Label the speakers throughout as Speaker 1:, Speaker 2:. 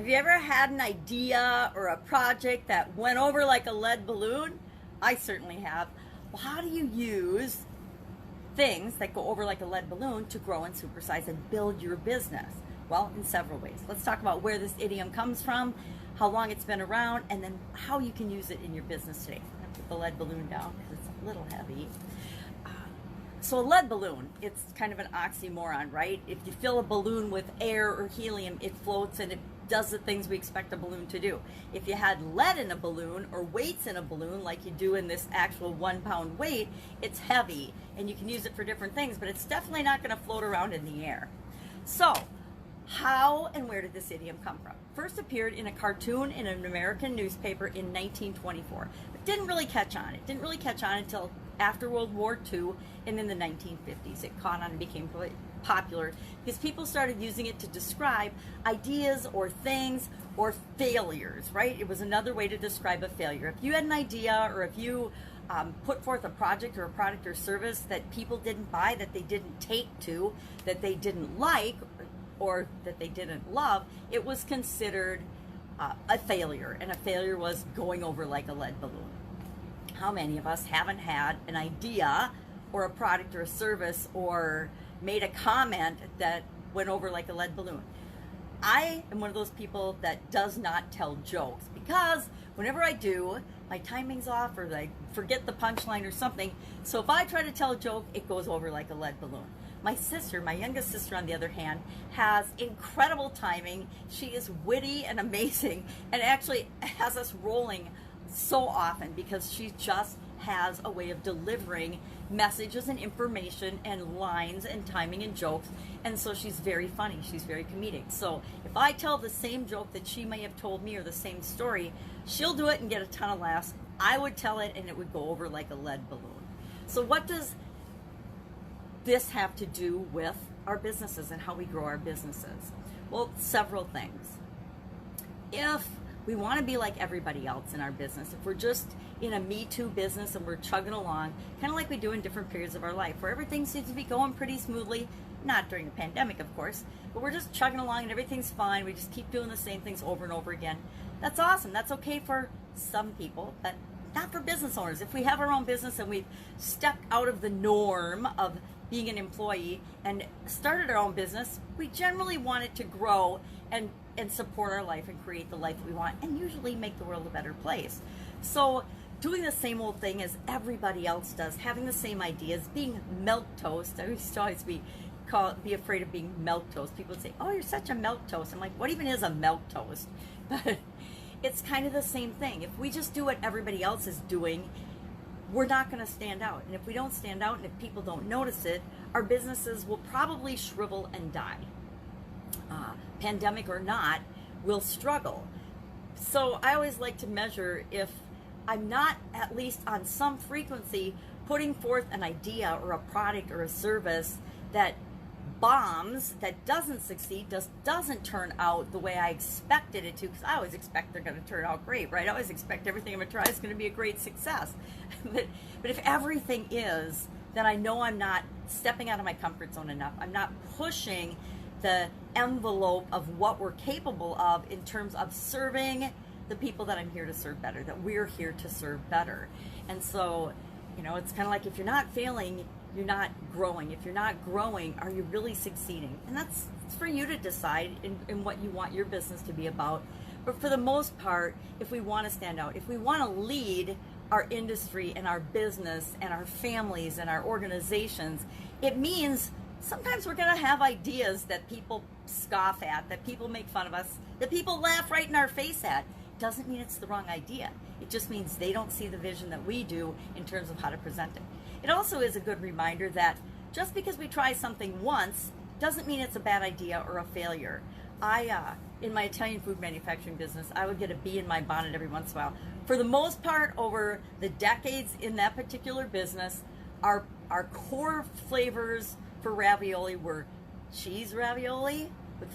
Speaker 1: Have you ever had an idea or a project that went over like a lead balloon? I certainly have. Well, how do you use things that go over like a lead balloon to grow and supersize and build your business? Well, in several ways. Let's talk about where this idiom comes from, how long it's been around, and then how you can use it in your business today. I'm going to put the lead balloon down because it's a little heavy. So a lead balloon, it's kind of an oxymoron, right? If you fill a balloon with air or helium, it floats and it does the things we expect a balloon to do. If you had lead in a balloon or weights in a balloon like you do in this actual 1 pound weight, it's heavy and you can use it for different things, but it's definitely not going to float around in the air. So how and where did this idiom come from? First appeared in a cartoon in an American newspaper in 1924. It didn't really catch on. It didn't really catch on until after World War II and in the 1950s. It caught on and became really popular because people started using it to describe ideas or things or failures, right? It was another way to describe a failure. If you had an idea or if you put forth a project or a product or service that people didn't buy, that they didn't take to, that they didn't like, or that they didn't love, it was considered a failure, and a failure was going over like a lead balloon. How many of us haven't had an idea or a product or a service or made a comment that went over like a lead balloon? I am one of those people that does not tell jokes because whenever I do, my timing's off or I forget the punchline or something. So if I try to tell a joke, it goes over like a lead balloon. My sister, my youngest sister on the other hand, has incredible timing. She is witty and amazing and actually has us rolling so often because she just has a way of delivering messages and information and lines and timing and jokes, and so she's very funny, she's very comedic. So if I tell the same joke that she may have told me or the same story, she'll do it and get a ton of laughs. I would tell it and it would go over like a lead balloon. So what does this have to do with our businesses and how we grow our businesses? Well, several things. If we want to be like everybody else in our business, if we're just in a Me Too business and we're chugging along, kind of like we do in different periods of our life, where everything seems to be going pretty smoothly, not during the pandemic, of course, but we're just chugging along and everything's fine, we just keep doing the same things over and over again. That's awesome. That's okay for some people, but not for business owners. If we have our own business and we've stepped out of the norm of being an employee and started our own business, we generally want it to grow and support our life and create the life that we want and usually make the world a better place. So doing the same old thing as everybody else does, having the same ideas, being milquetoast. I used to always be afraid of being milquetoast. People would say, "Oh, you're such a milquetoast." I'm like, what even is a milquetoast? But it's kind of the same thing. If we just do what everybody else is doing, we're not going to stand out. And if we don't stand out and if people don't notice it, our businesses will probably shrivel and die. Pandemic or not, we'll struggle. So I always like to measure if I'm not at least on some frequency putting forth an idea or a product or a service that bombs, that doesn't succeed, doesn't turn out the way I expected it to, because I always expect they're going to turn out great, right? I always expect everything I'm going to try is going to be a great success. But if everything is, then I know I'm not stepping out of my comfort zone enough. I'm not pushing the envelope of what we're capable of in terms of serving the people that I'm here to serve better, that we're here to serve better. And so, it's kind of like if you're not failing, you're not growing. If you're not growing, are you really succeeding? And it's for you to decide in what you want your business to be about. But for the most part, if we want to stand out, if we want to lead our industry and our business and our families and our organizations, it means sometimes we're going to have ideas that people scoff at, that people make fun of us, that people laugh right in our face at. Doesn't mean it's the wrong idea. It just means they don't see the vision that we do in terms of how to present it. It also is a good reminder that just because we try something once doesn't mean it's a bad idea or a failure. In my Italian food manufacturing business, I would get a bee in my bonnet every once in a while. For the most part, over the decades in that particular business, our core flavors for ravioli were cheese ravioli with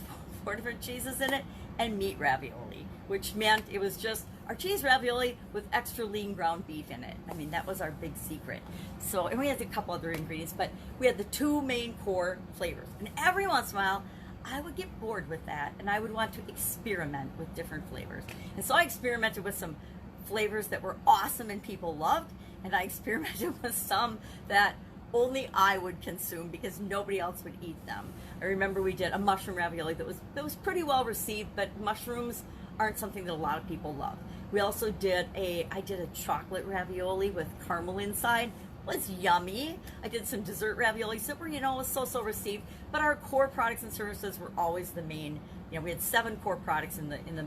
Speaker 1: 4 different cheeses in it and meat ravioli, which meant it was just our cheese ravioli with extra lean ground beef in it. I mean, that was our big secret. So, and we had a couple other ingredients, but we had the 2 main core flavors. And every once in a while, I would get bored with that and I would want to experiment with different flavors. And so I experimented with some flavors that were awesome and people loved, and I experimented with some that only I would consume because nobody else would eat them. I remember we did a mushroom ravioli that was pretty well received, but mushrooms aren't something that a lot of people love. We also did I did a chocolate ravioli with caramel inside. It was yummy. I did some dessert raviolis that were, was so received, but our core products and services were always the main. We had 7 core products in the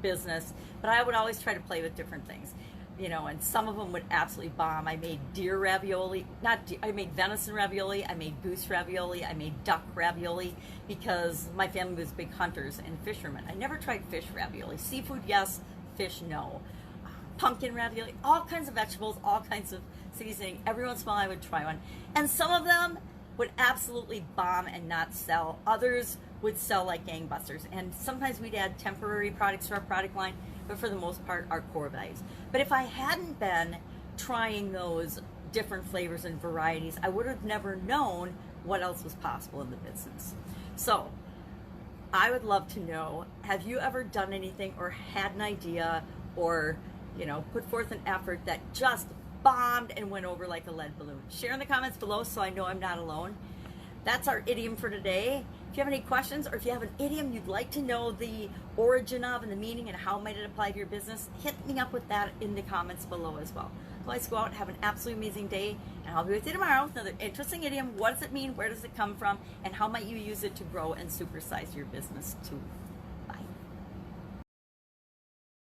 Speaker 1: business, but I would always try to play with different things. And some of them would absolutely bomb. I made deer ravioli, I made venison ravioli, I made goose ravioli, I made duck ravioli, because my family was big hunters and fishermen. I never tried fish ravioli. Seafood, yes. Fish, no. Pumpkin ravioli, all kinds of vegetables, all kinds of seasoning. Every once in a while I would try one. And some of them would absolutely bomb and not sell. Others would sell like gangbusters. And sometimes we'd add temporary products to our product line, but for the most part, our core values. But if I hadn't been trying those different flavors and varieties, I would have never known what else was possible in the business. So I would love to know, have you ever done anything or had an idea or, put forth an effort that just bombed and went over like a lead balloon? Share in the comments below so I know I'm not alone. That's our idiom for today. If you have any questions, or if you have an idiom you'd like to know the origin of and the meaning and how might it apply to your business, hit me up with that in the comments below as well. Otherwise, go out and have an absolutely amazing day, and I'll be with you tomorrow with another interesting idiom. What does it mean? Where does it come from? And how might you use it to grow and supersize your business too?